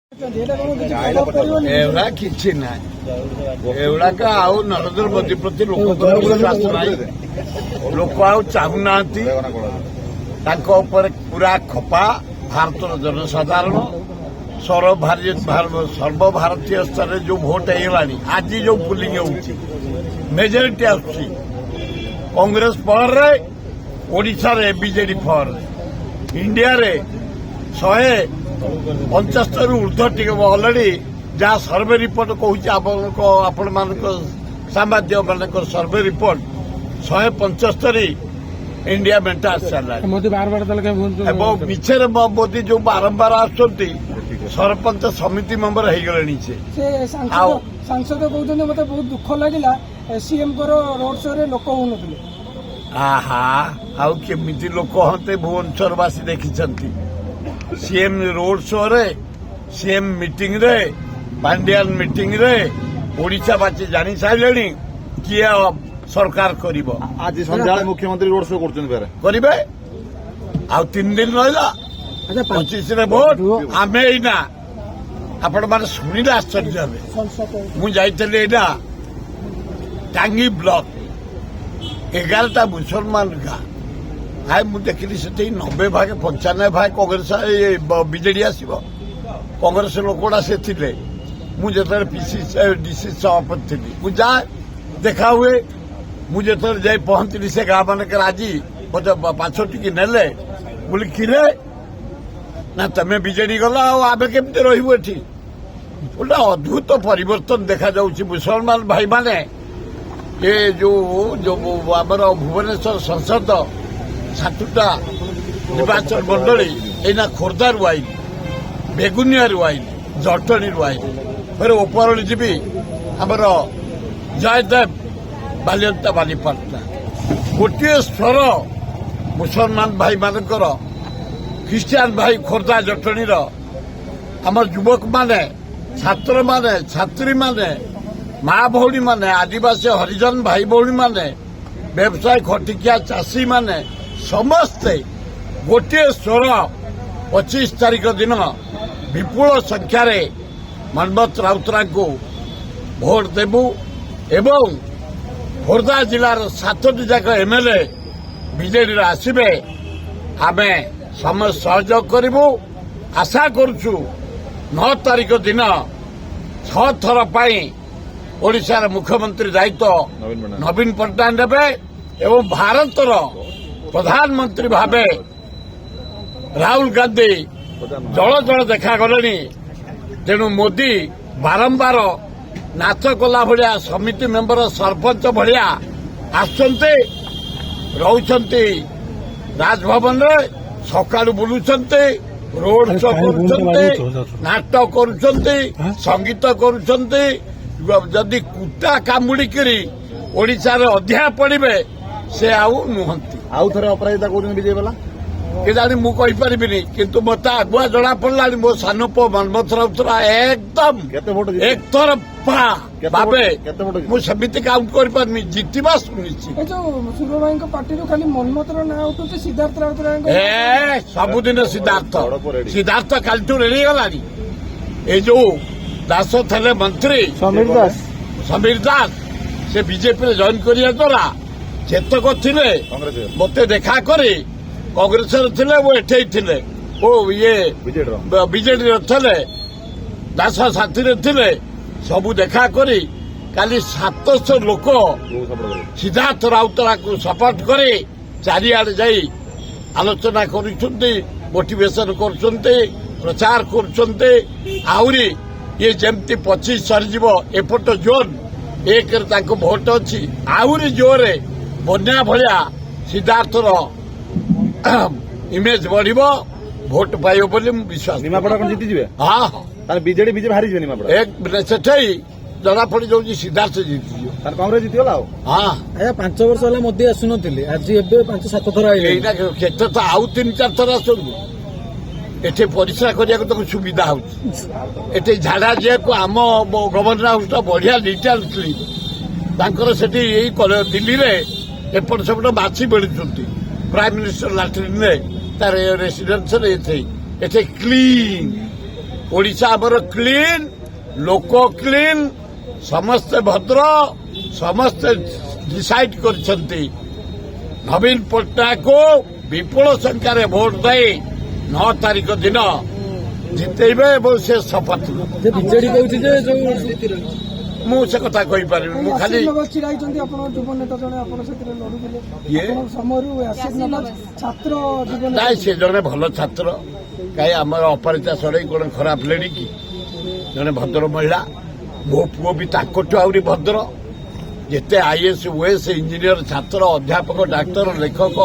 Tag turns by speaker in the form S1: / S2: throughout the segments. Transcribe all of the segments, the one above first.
S1: एवढा କିଛି ନାହିଁ ଏଗୁଡାକ ଆଉ ନରେନ୍ଦ୍ର ମୋଦି ପ୍ରତି ଲୋକଙ୍କର ବିଶ୍ୱାସ ନାହିଁ। ଲୋକ ଆଉ ଚାହୁଁନାହାନ୍ତି। ତାଙ୍କ ଉପରେ ପୁରା ଖପା ଭାରତର ଜନସାଧାରଣ ସର୍ବଭାରତୀୟ ସ୍ତରରେ ଯୋଉ ଭୋଟ ହେଇଗଲାଣି, ଆଜି ଯୋଉ ପୁଲିଂ ହେଉଛି ମେଜରିଟି ଆସୁଛି କଂଗ୍ରେସ ପରରେ, ଓଡ଼ିଶାରେ ବିଜେଡି ପରରେ, ଇଣ୍ଡିଆରେ 175 ঊର୍ଦ୍ଧ୍ୱ ଟିକେ ଅଲରେଡି ଯାହା ସର୍ଭେ ରିପୋର୍ଟ କହୁଛି ଆପଣମାନଙ୍କ ସାମ୍ବାଦିକମାନଙ୍କର ସର୍ଭେ ରିପୋର୍ଟ 175 ଇଣ୍ଡିଆ ମେଣ୍ଟା ଆସିସାରିଲାଣି। ଏବଂ ମିଛରେ ମୋଦି ଯୋଉ ବାରମ୍ବାର ଆସୁଛନ୍ତି ସରପଞ୍ଚ ସମିତି ମେମ୍ବର ହେଇଗଲେଣି। ସେ
S2: ସାଂସଦ କହୁଛନ୍ତି ମତେ ବହୁତ ଦୁଃଖ ଲାଗିଲା ସିଏମଙ୍କର ରୋଡ ଶୋରେ ଲୋକ ହଉନଥିଲେ।
S1: ଆଉ କେମିତି ଲୋକ ହନ୍ତେ ଭୁବନେଶ୍ୱରବାସୀ ଦେଖିଛନ୍ତି। सीएम रोड शो रे, सीएम मीटिंग रे, पांडियान मीटिंग रे ओडिशावासी जानी सारे किए सरकार करिबो।
S3: आज संध्या मुख्यमंत्री रोड शो करेंगे
S1: आ 3 दिन रहा 25 रे भोट आमे एना आपण माने सुनिले आश्चर्य हेबे। मु जाइतले एना टांगी ब्लॉक 11टा मुसलमान का हाय मु देखिली से 90 भाग 95 भाग कांग्रेस बीजेडी आसब। कांग्रेस लोकड़ा से थिले मुझे पीसी डीसी सभापति थी मुझे देखा हुए मुझे जाई पहुंचली से गाँव मान आज मत पाछ टिकी नेले बोली किरे ना तमें बीजेडी गला आमे केमती रही गोटे अद्भुत परिवर्तन देखा जाऊँ। मुसलमान भाई माने ये जो आमर भुवनेश्वर संसद 7टा निर्वाचन मंडली एना खोर्धारू आईन, बेगुनियारू आईन, जटणीरू आईन, फिर उपरली जीवी आमर जयदेव बालियंता बालीपाटना गोटे स्वर मुसलमान भाई मानकर ख्रीस्टियान भाई खोर्धा जटणीर आमर युवक माने छात्र माने छात्री माने माँ भौणी माने आदिवासी हरिजन भाई भौणी माने व्यवसाय खटिकिया चाषी माने समस्ते गोटे स्वर 25 तारीख दिन विपुल संख्यार मनमथ राउतरा को भोट देबू एवं खोर्धा जिलार 7टी जाक एमएलए बीजेडी आसबे आमे समय सहयोग करूँ। आशा करुचु 9 तारीख दिन 6 थर ओडिशार मुख्यमंत्री दायित्व नवीन पट्टनायक नेबे एवं भारतर प्रधानमंत्री भावे राहुल गांधी जल जल देखा गले। तेणु मोदी बारंबार नाच कला भाया समिति मेंबर सरपंच भाया आसुंटे रहउछंती राजभवन रे सकाळु बुलुछंती रोड शो करुछंती नाटक करुछंती संगीत करुछंती। जदि कुटा कामुड़ी करी ओडिशा रे अध्या पड़िबे से आउ नुहंती।
S3: आउ थरे अपराजिता कहते विजय वाला
S1: के जानी मु कहि परिबिनी किंतु मते आगुआ जणा पड़लानी मो सानो पो मनमथ राउतरा एकदम एक तरफा बाबे मु समिति काउंट कर परनी जितिबा सुनिछि।
S2: ए जो सुब्र भाई को पार्टी रो खाली मनमथ रो ना उठुते सिद्धार्थ राउतरा
S1: ए सबुदिन सिद्धार्थ कालटू रेडी गलानी। ए जो दास थले मंत्री समीर दास से बीजेपी रे जॉइन करिया द्वारा जेतक थिले मते देखा करे कांग्रेस थिले वो एठे थिले ओ ये बीजेडी थिले दास साथी रे थिले सबू देखा करी काली 700 लोक सिद्धार्थ राउतरा को सपोर्ट करे चारिआडे जाई आलोचना करुछंती मोटिवेशन करुछंती प्रचार करुछंती। आउरी ये जमती 25 सरीजीव एपट जोन 1 रे भोट अच्छी आहुरी जोरे बन्या भलिया सिद्धार्थर इमेज बढ़िबो भोट पाइबो बोली विश्वास।
S3: निमापड़ा कोन जीति जिवे?
S1: हां
S3: बीजेडी हारी जिवे निमापड़ा
S1: एक सेठई जना पड़ी जाउची सिद्धार्थ जीति जियो
S3: तार कांग्रेस जीति होला।
S1: हां
S2: आया 5 वर्ष होला मोदी आसुनथिले आज एबे 5-7 थर आइले
S1: एइना केते तो आउ 3-4 थर आसुनु। एठे परिश्रा करिया को सुविधा होउची। एठे झाड़ा जे को आम गवर्नर हाउस बढ़िया लिटाल क्लीन तांकर सेठी एई दिल्ली रे एपट सेपट बाछी बेलुचंती प्राइम मिनिस्टर लाट्रिन रे तार रेसिडेंस रे एठे क्लीन ओडिशा आमर क्लीन लोक क्लीन समस्ते भद्र समस्ते डिसाइड करछंती नवीन पट्टनायक को विपुल संख्यार भोट दे 9 तारीख दिन जितेबे और से शपथ
S4: ବିଜେଡି କହୁଛି ଯେ ଯୋଉ
S1: मु से कथा कही पारि मु खाली
S2: ଛିଡ଼ା ହେଇଛନ୍ତି ଆପଣ ଯୁବ ନେତା ଜଣେ ଆପଣ ସେଥିରେ ଲଢୁଥିଲେ
S1: କିଏ?
S2: ଆପଣଙ୍କ ସମୟରୁ ଆଶିଷ ନବାଜ ଛାତ୍ର ଯୁବ ନେତା
S1: ନାଇଁ ସେ ଜଣେ ଭଲ ଛାତ୍ର କାହିଁ ଆମର ଅପରାଜିତା ଷଡ଼ଙ୍ଗୀ କଣ ଖରାପ ଲେଡି କି ଜଣେ ଭଦ୍ର ମହିଳା ମୋ ପୁଅ ବି ତାଙ୍କଠୁ ଆହୁରି ଭଦ୍ର ଯେତେ ଆଇଏଏସ୍ ଓଏସ୍ ଇଞ୍ଜିନିୟର ଛାତ୍ର ଅଧ୍ୟାପକ ଡାକ୍ତର ଲେଖକ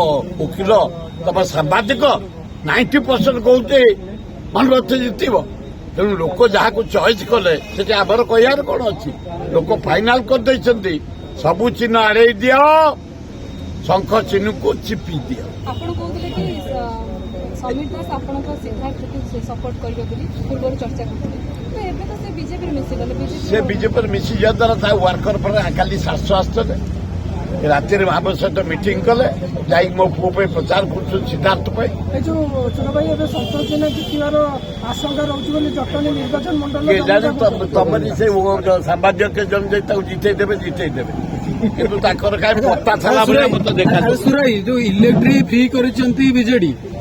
S1: ଓକିଲ ତମ ସାମ୍ବାଦିକ 90% କହୁଛି ମନୋରଥ ଜିତିବ ତେଣୁ ଲୋକ ଯାହାକୁ ଚଏସ୍ କଲେ ସେଠି ଆମର କହିବାର କଣ ଅଛି ଲୋକ ଫାଇନାଲ କରିଦେଇଛନ୍ତି ସବୁ ଚିହ୍ନ ଆଡ଼େଇ ଦିଅ ଶଙ୍ଖ ଚିହ୍ନକୁ ଚିପି ଦିଅ
S5: ଆପଣ କହୁଥିଲେ କି ସମୀର ଦାସ ଆପଣଙ୍କ ସିଦ୍ଧାର୍ଥକୁ ସପୋର୍ଟ କରିବେ ବୋଲି ପୂର୍ବରୁ ଚର୍ଚ୍ଚା କରୁଥିଲେ ତ ଏବେ ତ ସେ ବିଜେପିରେ ମିଶିଗଲେ
S1: ସେ ବିଜେପିରେ ମିଶିଯିବା ଦ୍ୱାରା ତା ୱାର୍କର ପରେ କାଲି ଶାଶୁ ଆସିଥିଲେ ରାତିରେ ଆମ ସହିତ ମିଟିଂ କଲେ ଯାଇକି ମୋ ପୁଅ ପାଇଁ ପ୍ରଚାର କରୁଛନ୍ତି ସିଦ୍ଧାର୍ଥ ପାଇଁ
S2: ଏ ଯୋଉ ଚୋର ଭାଇ ଏବେ ସନ୍ତୋଷ ଜେନା ଜିତିବାର ଆଶଙ୍କା ରହୁଛି ବୋଲି ଜଟଣୀ ନିର୍ବାଚନ
S1: କିଏ ଜାଣେ
S2: ମଣ୍ଡଳ
S1: ତମରି ସେ ସାମ୍ବାଦିକ ଜଣ ଯାଇ ତାକୁ ଜିତେଇ ଦେବେ କିନ୍ତୁ ତାଙ୍କର କାହିଁ ପତ୍ତା ଥିଲା ଭଳିଆ ମତେ ଦେଖାଯାଉଛି
S4: ସୁରାଇ ଯୋଉ ଇଲେକ୍ଟ୍ରି ଫ୍ରି କରିଛନ୍ତି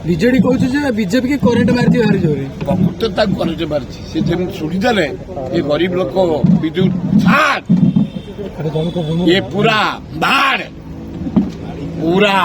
S4: ବିଜେଡି କହୁଛି ଯେ ବିଜେପି କି କରେଣ୍ଟ ମାରିଛି ଭାରି ଜୋରେ
S1: ପ୍ରକୃତ ତାକୁ କରେଣ୍ଟ ମାରିଛି ସେ ଯେମିତି ଶୁଣିଦେଲେ ଏ ଗରିବ ଲୋକ ବିଦ୍ୟୁତ ଛାଟ ये पूरा बाढ़ पूरा